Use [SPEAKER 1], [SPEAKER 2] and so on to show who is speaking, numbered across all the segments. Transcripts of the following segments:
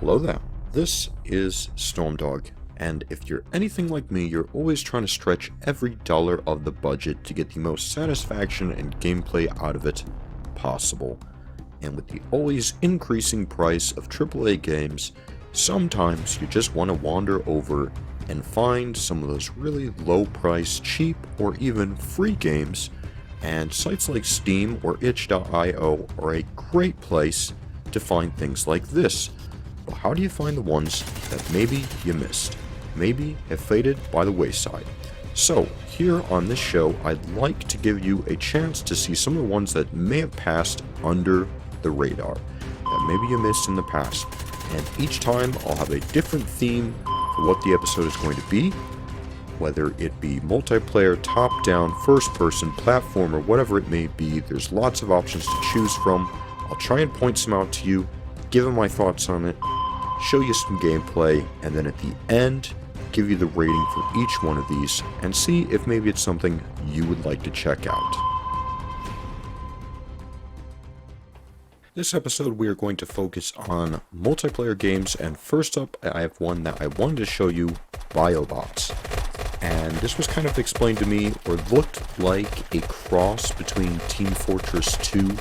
[SPEAKER 1] Hello there, this is Stormdog, and if you're anything like me, you're always trying to stretch every dollar of the budget to get the most satisfaction and gameplay out of it possible. And with the always increasing price of AAA games, sometimes you just want to wander over and find some of those really low price, cheap, or even free games, and sites like Steam or itch.io are a great place to find things like this. Well, how do you find the ones that maybe you missed, maybe have faded by the wayside? So, here on this show, I'd like to give you a chance to see some of the ones that may have passed under the radar, that maybe you missed in the past. And each time, I'll have a different theme for what the episode is going to be, whether it be multiplayer, top-down, first-person, platformer, whatever it may be. There's lots of options to choose from. I'll try and point some out to you, give them my thoughts on it, show you some gameplay, and then at the end, give you the rating for each one of these, and see if maybe it's something you would like to check out. This episode, we are going to focus on multiplayer games, and first up, I have one that I wanted to show you, Biobox. And this was kind of explained to me, or looked like a cross between Team Fortress 2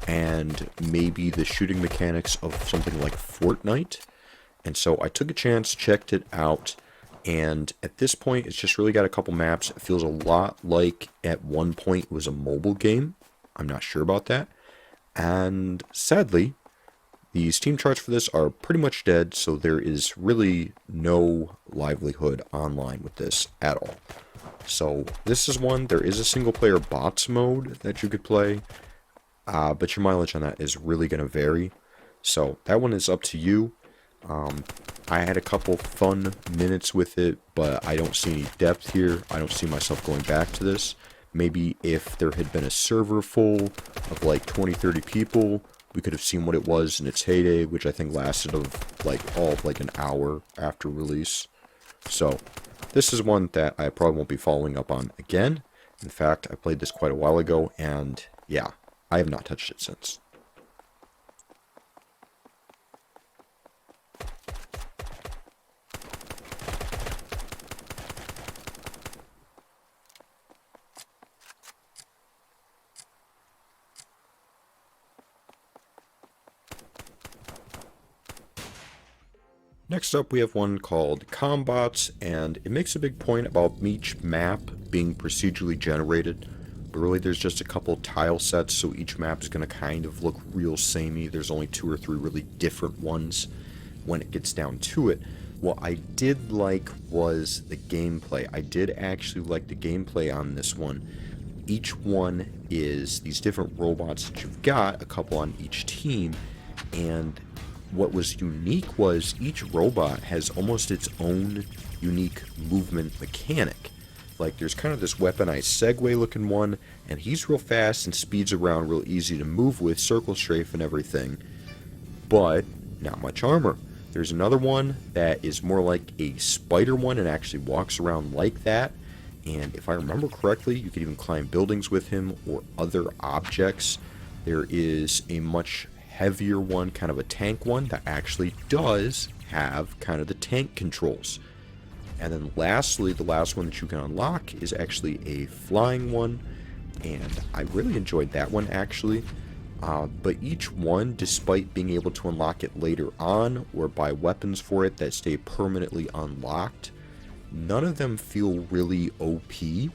[SPEAKER 1] and maybe the shooting mechanics of something like Fortnite. And so I took a chance, checked it out, and at this point it's just really got a couple maps. It feels a lot like at one point it was a mobile game. I'm not sure about that. And sadly, the Steam charts for this are pretty much dead, so there is really no livelihood online with this at all. So this is one, there is a single player bots mode that you could play, but your mileage on that is really going to vary. So that one is up to you. I had a couple fun minutes with it, but I don't see any depth here. I don't see myself going back to this. Maybe if there had been a server full of like 20-30 people, we could have seen what it was in its heyday, which I think lasted like an hour after release. So this is one that I probably won't be following up on again. In fact, I played this quite a while ago, and yeah, I have not touched it since. Next up, we have one called Combots, and it makes a big point about each map being procedurally generated. But really, there's just a couple tile sets, so each map is going to kind of look real samey. There's only 2 or 3 really different ones when it gets down to it. What I did like was the gameplay. I did actually like the gameplay on this one. Each one is these different robots that you've got, a couple on each team, and what was unique was each robot has almost its own unique movement mechanic. Like, there's kind of this weaponized Segway looking one, and he's real fast and speeds around real easy to move with, circle strafe and everything, but not much armor. There's another one that is more like a spider one and actually walks around like that, and if I remember correctly, you can even climb buildings with him or other objects. There is a much heavier one, kind of a tank one, that actually does have kind of the tank controls. And then lastly, the last one that you can unlock is actually a flying one, and I really enjoyed that one actually. But each one, despite being able to unlock it later on or buy weapons for it that stay permanently unlocked, none of them feel really OP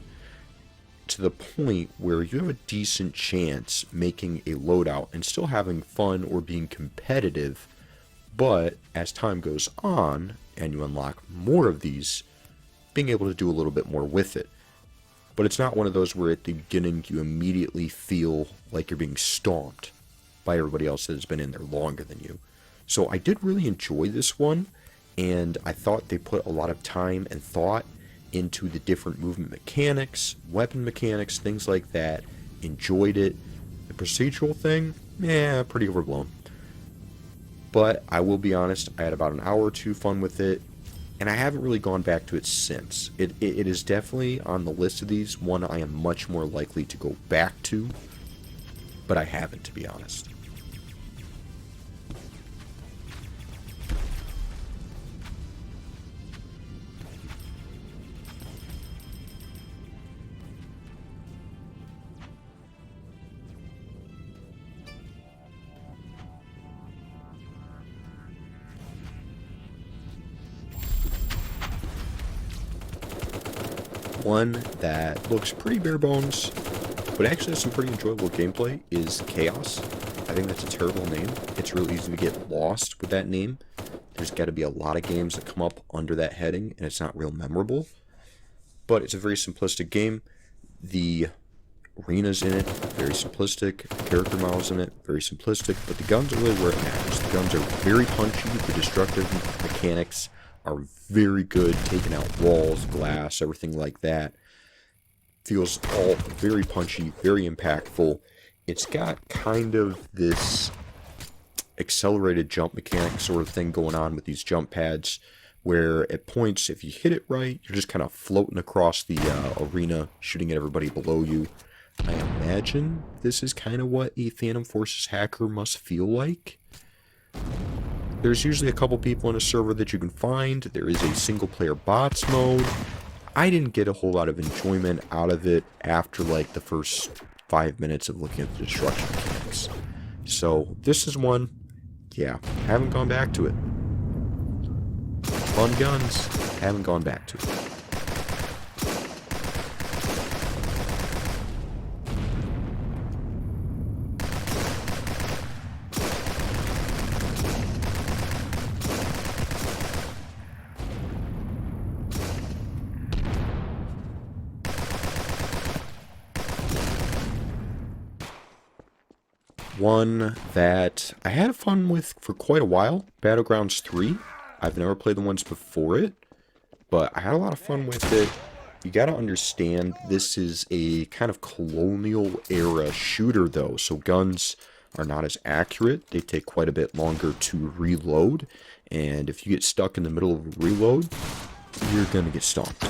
[SPEAKER 1] to the point where you have a decent chance making a loadout and still having fun or being competitive. But as time goes on and you unlock more of these, being able to do a little bit more with it. But it's not one of those where at the beginning you immediately feel like you're being stomped by everybody else that has been in there longer than you. So I did really enjoy this one, and I thought they put a lot of time and thought into the different movement mechanics, weapon mechanics, things like that. Enjoyed it. The procedural thing, pretty overblown. But I will be honest, I had about an hour or two fun with it, and I haven't really gone back to it since. It is definitely on the list of these, one I am much more likely to go back to, but I haven't, to be honest. One that looks pretty bare bones, but actually has some pretty enjoyable gameplay is Chaos. I think that's a terrible name. It's really easy to get lost with that name. There's got to be a lot of games that come up under that heading, and it's not real memorable. But it's a very simplistic game. The arenas in it, very simplistic. The character models in it, very simplistic. But the guns are really where it matters. The guns are very punchy. The destructive mechanics are very good, taking out walls, glass, everything like that. Feels all very punchy, very impactful. It's got kind of this accelerated jump mechanic sort of thing going on with these jump pads, where at points, if you hit it right, you're just kind of floating across the arena, shooting at everybody below you. I imagine this is kind of what a Phantom Forces hacker must feel like. There's usually a couple people in a server that you can find. There is a single-player bots mode. I didn't get a whole lot of enjoyment out of it after like the first 5 minutes of looking at the destruction mechanics. So this is one, yeah, haven't gone back to it. Fun guns, haven't gone back to it. One that I had fun with for quite a while, Battlegrounds 3. I've never played the ones before it, but I had a lot of fun with it. You gotta understand, this is a kind of colonial era shooter though, so guns are not as accurate. They take quite a bit longer to reload, and if you get stuck in the middle of a reload, you're gonna get stomped.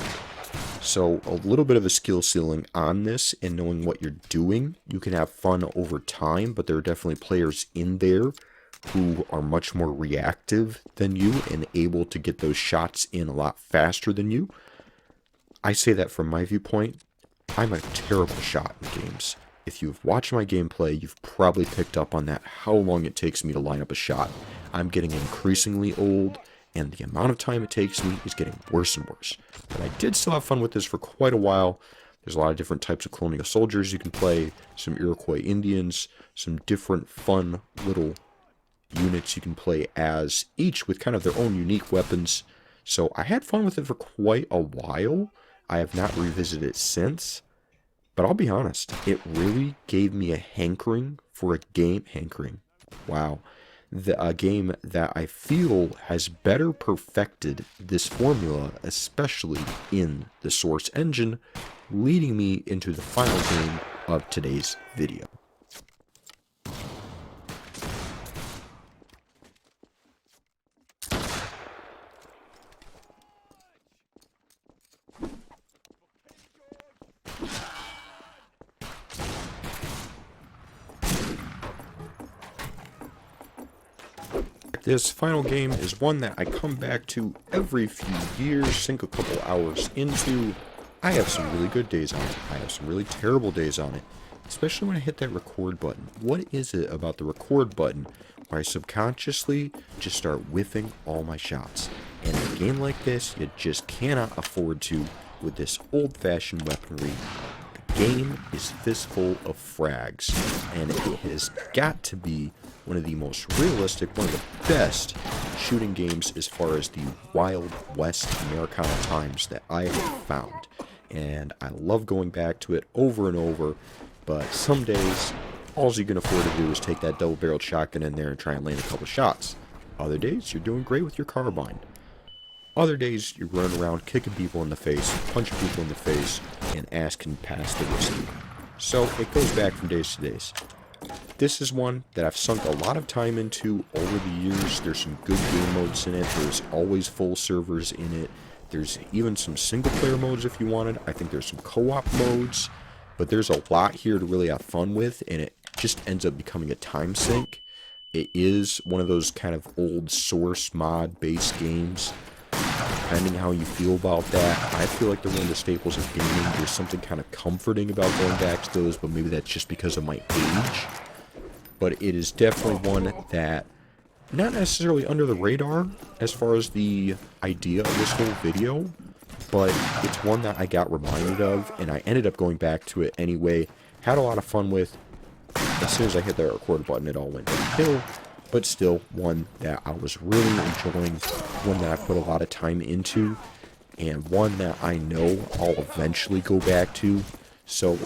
[SPEAKER 1] So a little bit of a skill ceiling on this, and knowing what you're doing. You can have fun over time, but there are definitely players in there who are much more reactive than you and able to get those shots in a lot faster than you. I say that from my viewpoint. I'm a terrible shot in games. If you've watched my gameplay, you've probably picked up on that, how long it takes me to line up a shot. I'm getting increasingly old, and the amount of time it takes me is getting worse and worse. But I did still have fun with this for quite a while. There's a lot of different types of colonial soldiers you can play, some Iroquois Indians, some different fun little units you can play as, each with kind of their own unique weapons. So I had fun with it for quite a while. I have not revisited it since. But I'll be honest, it really gave me a hankering for a game. Wow. A game that I feel has better perfected this formula, especially in the Source engine, leading me into the final game of today's video. This final game is one that I come back to every few years, sink a couple hours into. I have some really good days on it. I have some really terrible days on it, especially when I hit that record button. What is it about the record button where I subconsciously just start whiffing all my shots? And in a game like this, you just cannot afford to with this old-fashioned weaponry. The game is fistful of frags, and it has got to be one of the most realistic, one of the best shooting games as far as the Wild West Americana times that I have found. And I love going back to it over and over, but some days, all you can afford to do is take that double-barreled shotgun in there and try and land a couple shots. Other days, you're doing great with your carbine. Other days, you're running around kicking people in the face, punching people in the face, and asking pass the whiskey. So it goes back from days to days. This is one that I've sunk a lot of time into over the years. There's some good game modes in it. There's always full servers in it. There's even some single-player modes if you wanted. I think there's some co-op modes. But there's a lot here to really have fun with, and it just ends up becoming a time sink. It is one of those kind of old source mod-based games. Depending how you feel about that, I feel like they're one of the staples of gaming. There's something kind of comforting about going back to those, but maybe that's just because of my age. But it is definitely one that, not necessarily under the radar as far as the idea of this whole video, but it's one that I got reminded of, and I ended up going back to it anyway. Had a lot of fun with. As soon as I hit the record button, it all went downhill, but still one that I was really enjoying, one that I put a lot of time into, and one that I know I'll eventually go back to. So,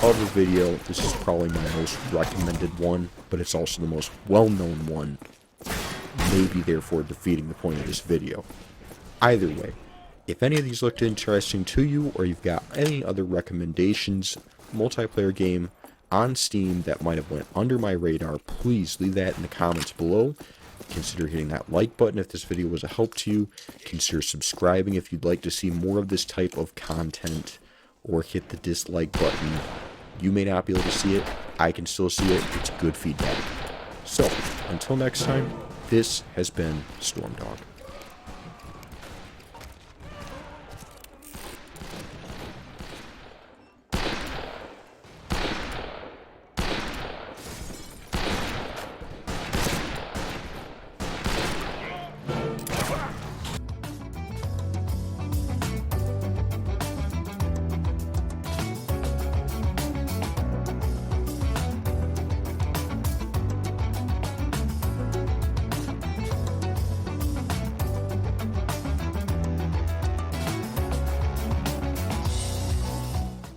[SPEAKER 1] of the video, this is probably my most recommended one, but it's also the most well-known one, maybe therefore defeating the point of this video. Either way, if any of these looked interesting to you, or you've got any other recommendations, multiplayer game on Steam that might have went under my radar, please leave that in the comments below. Consider hitting that like button if this video was a help to you. Consider subscribing if you'd like to see more of this type of content, or hit the dislike button. You may not be able to see it, I can still see it, it's good feedback. So, until next time, this has been Stormdog.